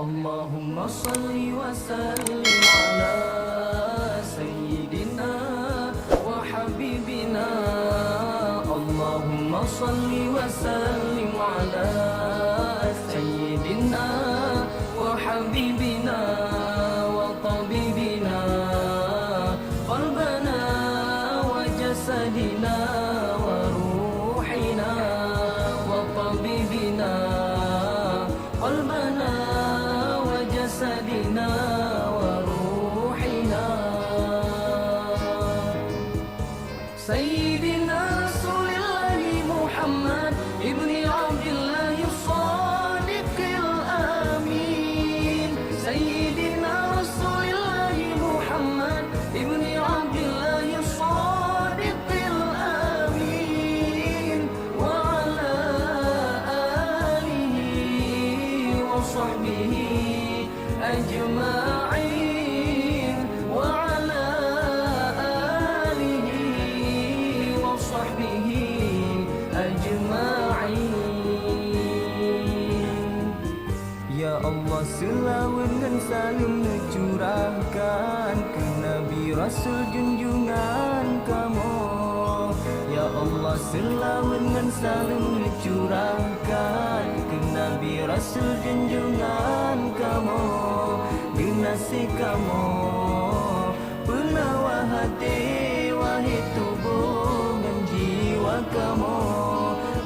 Allahumma salli wa sallim ala sayyidina wa habibina. Allahumma salli wa sallim ala sayyidina wa habibina wa tabibina qalbana wa jasadina wa ruhina wa tabibina qalbana wa jasadina wa ruhina. Sayyidina Rasulillahi Muhammad ibni Abdillahi Shadiqil Amin. Sayyidina Rasulillahi Muhammad ibni Abdillahi Shadiqil Amin. Wa ala alihi wa sahbihi ajma'in. Wa ala alihi wa sahbihi ajma'in. Ya Allah, selawat dan salam curahkan ke Nabi Rasul junjungan kamu. Ya Allah, selawat dan salam curahkan ke Nabi Rasul junjungan kamu. Dinasi kamu penawar hati, wahai tubuh dan jiwa kamu.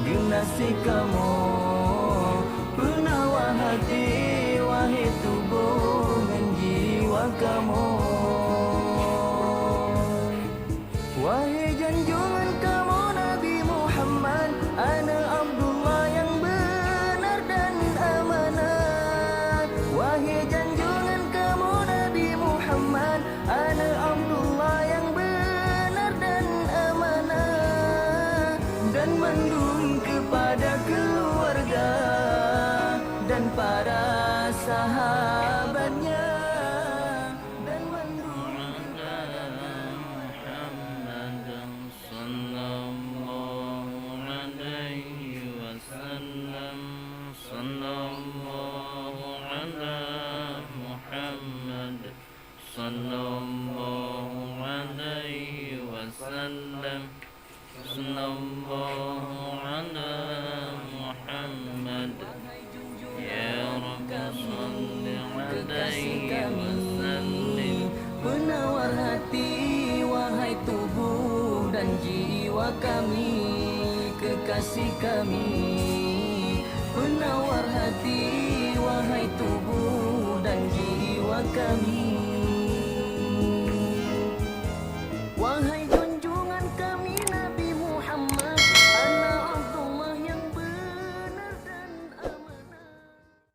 Dinasi kamu penawar hati, wahai tubuh dan jiwa kamu. Wahai junjungan kamu Nabi Muhammad, ana Abdullah yang benar dan amanah. Wahai junjungan kamu Nabi Muhammad, ana Abdullah yang benar dan amanah. Dan mandum kepada keluarga dan para sahabatnya. Dan mandum penawar hati, wahai tubuh dan jiwa kami, kekasih kami. Penawar hati, wahai tubuh dan jiwa kami.